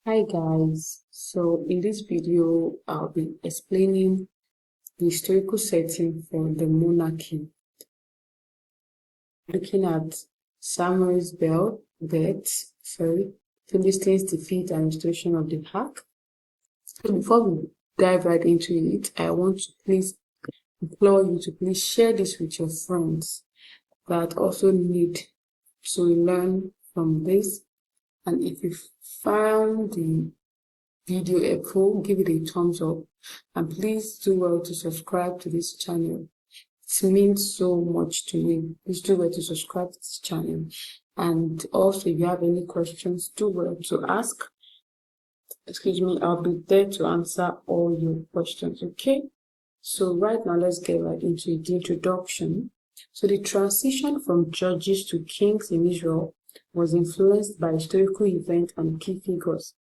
Hi guys, so in this video I'll be explaining the historical setting for the monarchy, looking at Samuel's Philistines' defeat and restoration of the ark. So before we dive right into it, I want to please implore you to please share this with your friends that also need to learn from this. And if you found the video helpful, give it a thumbs up, and please do well to subscribe to this channel. It means so much to me. Please do well to subscribe to this channel, and also if you have any questions, do well to ask. I'll be there to answer all your questions. Okay, so right now let's get right into the introduction. So the transition from judges to kings in Israel was influenced by historical events and key figures.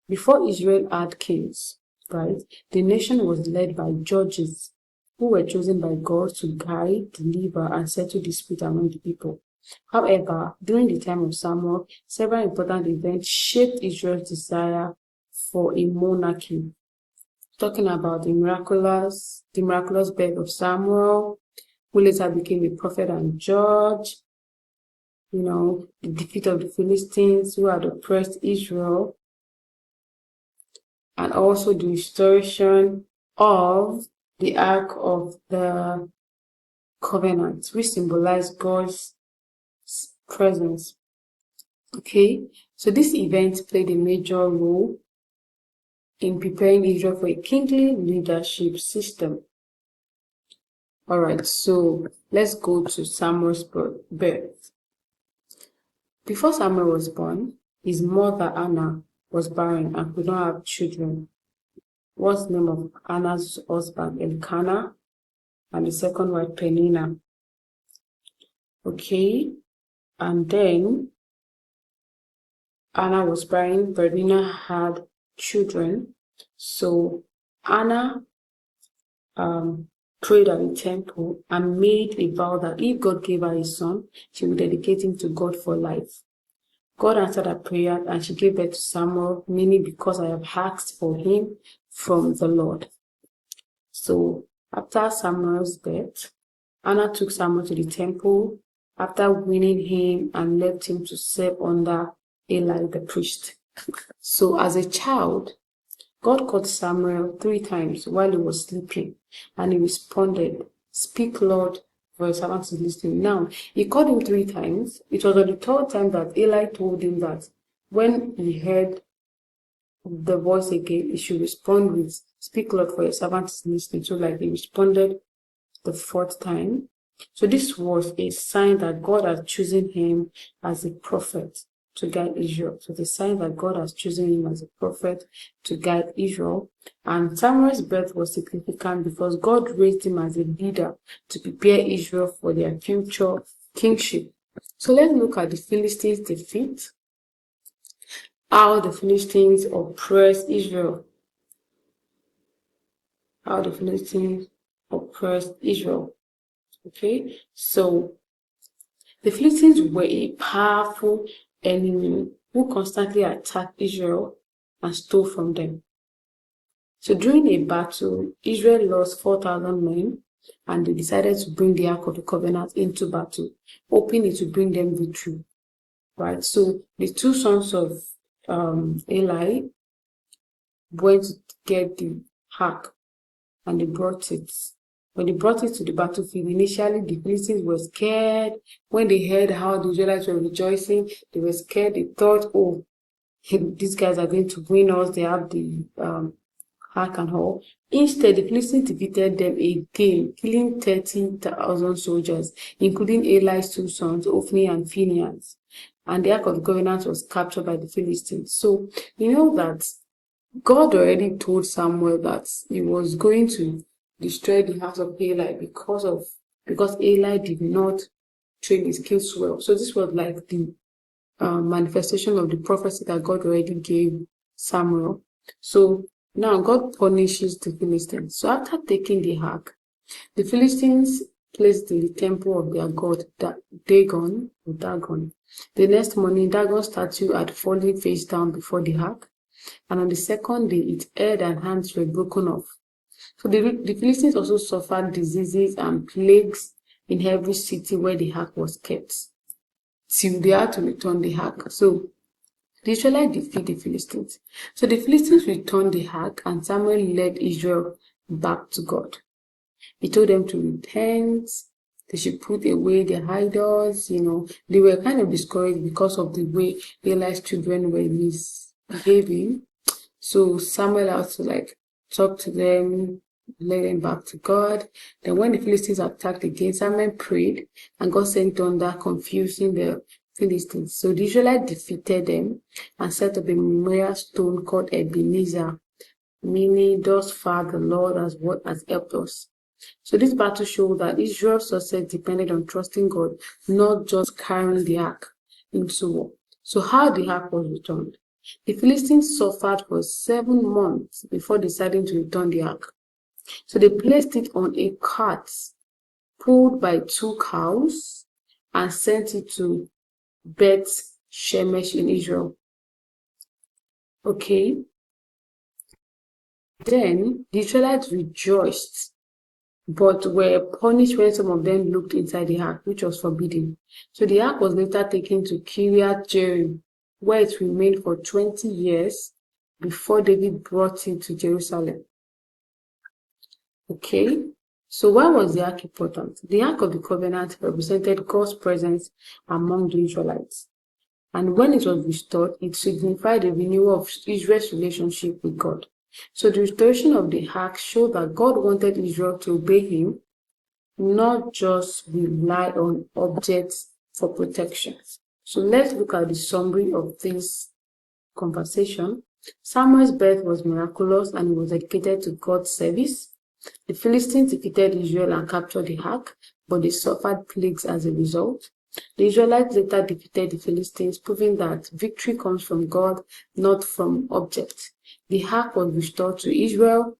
Before Israel had kings, right, the nation was led by judges who were chosen by God to guide, deliver, and settle disputes among the people. However, during the time of Samuel, several important events shaped Israel's desire for a monarchy. Talking about the miraculous birth of Samuel, who later became a prophet and judge, the defeat of the Philistines who had oppressed Israel, and also the restoration of the Ark of the Covenant, which symbolized God's presence. Okay, so this event played a major role in preparing Israel for a kingly leadership system. Alright, so let's go to Samuel's birth. Before Samuel was born, his mother Anna was barren and could not have children. What's the name of Anna's husband? Elkanah, and the second wife Penina. Okay, and then Anna was barren, Penina had children. So Anna prayed at the temple and made a vow that if God gave her a son, she would dedicate him to God for life. God answered her prayer and she gave birth to Samuel, meaning because I have asked for him from the Lord. So after Samuel's death, Anna took Samuel to the temple after winning him and left him to serve under Eli the priest. So as a child, God called Samuel 3 times while he was sleeping, and he responded, "Speak, Lord, for your servant is listening." Now, he called him 3 times. It was on the 3rd time that Eli told him that when he heard the voice again, he should respond with, "Speak, Lord, for your servant is listening." So like he responded the 4th time. So this was a sign that God had chosen him as a prophet to guide Israel. So the sign that God has chosen him as a prophet to guide Israel. And Samuel's birth was significant because God raised him as a leader to prepare Israel for their future kingship. So let's look at the Philistines' defeat. How the Philistines oppressed Israel. Okay, so the Philistines were a powerful enemy who constantly attacked Israel and stole from them. So during a battle, Israel lost 4,000 men, and they decided to bring the Ark of the Covenant into battle, hoping it would bring them victory. Right? So the 2 sons of Eli went to get the Ark, and they brought it. When they brought it to the battlefield, initially the Philistines were scared. When they heard how the Israelites were rejoicing, they were scared. They thought, oh, these guys are going to win us. They have the Ark and all. Instead, the Philistines defeated them again, killing 30,000 soldiers, including Eli's 2 sons, Ophni and Phinehas. And the Ark of the Covenant was captured by the Philistines. So, you know that God already told Samuel that he was going to destroy the house of Eli because Eli did not train his kids well. So this was like the manifestation of the prophecy that God already gave Samuel. So now God punishes the Philistines. So after taking the ark, the Philistines placed in the temple of their god Dagon. The next morning, Dagon's statue had fallen face down before the ark. And on the second day, its head and hands were broken off. So the Philistines also suffered diseases and plagues in every city where the ark was kept, till they had to return the ark. So the Israelites defeat the Philistines. So the Philistines returned the ark, and Samuel led Israel back to God. He told them to repent, they should put away their idols. They were kind of discouraged because of the way Eli's children were misbehaving. So Samuel had to talk to them, led them back to God. Then when the Philistines attacked again, Samuel prayed, and God sent thunder, confusing the Philistines. So the Israelites defeated them and set up a memorial stone called Ebenezer, meaning thus far the Lord has helped us. So this battle showed that Israel's success depended on trusting God, not just carrying the ark into war. So how the ark was returned? The Philistines suffered for 7 months before deciding to return the ark. So they placed it on a cart pulled by 2 cows and sent it to Beth Shemesh in Israel. Okay. Then the Israelites rejoiced, but were punished when some of them looked inside the ark, which was forbidden. So the ark was later taken to Kiriath Jearim, where it remained for 20 years before David brought it to Jerusalem. Okay, so why was the ark important? The Ark of the Covenant represented God's presence among the Israelites. And when it was restored, it signified the renewal of Israel's relationship with God. So the restoration of the ark showed that God wanted Israel to obey him, not just rely on objects for protection. So let's look at the summary of this conversation. Samuel's birth was miraculous and it was dedicated to God's service. The Philistines defeated Israel and captured the ark, but they suffered plagues as a result. The Israelites later defeated the Philistines, proving that victory comes from God, not from objects. The ark was restored to Israel,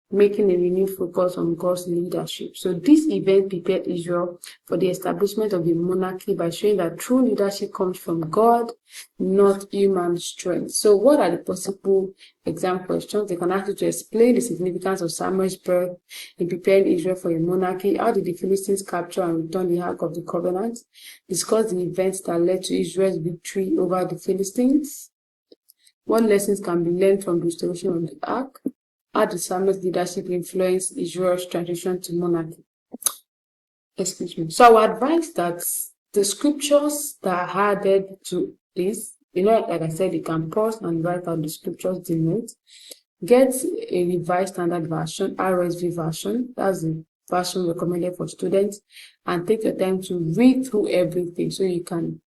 making a renewed focus on God's leadership. So this event prepared Israel for the establishment of the monarchy by showing that true leadership comes from God, not human strength. So what are the possible exam questions? They can ask you to explain the significance of Samuel's birth in preparing Israel for a monarchy. How did the Philistines capture and return the Ark of the Covenant? Discuss the events that led to Israel's victory over the Philistines. What lessons can be learned from the restoration of the Ark? How did Samuel's leadership influence Israel's transition to monarchy? Excuse me. So I would advise that the scriptures that are added to this, like I said, you can pause and write out the scriptures they need. Get a revised standard version, RSV version. That's the version recommended for students. And take your time to read through everything so you can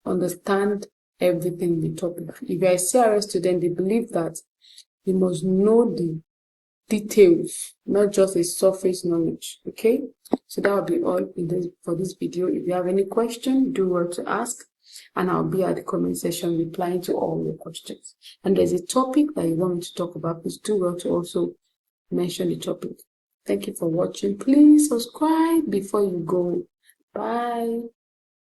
understand everything in the topic. If you're a CRS student, they believe that you must know the details, not just a surface knowledge. Okay, so that will be all for this video. If you have any question, do well to ask, and I'll be at the comment section replying to all your questions. And there's a topic that you want me to talk about, please do well to also mention the topic. Thank you for watching. Please subscribe before you go. Bye.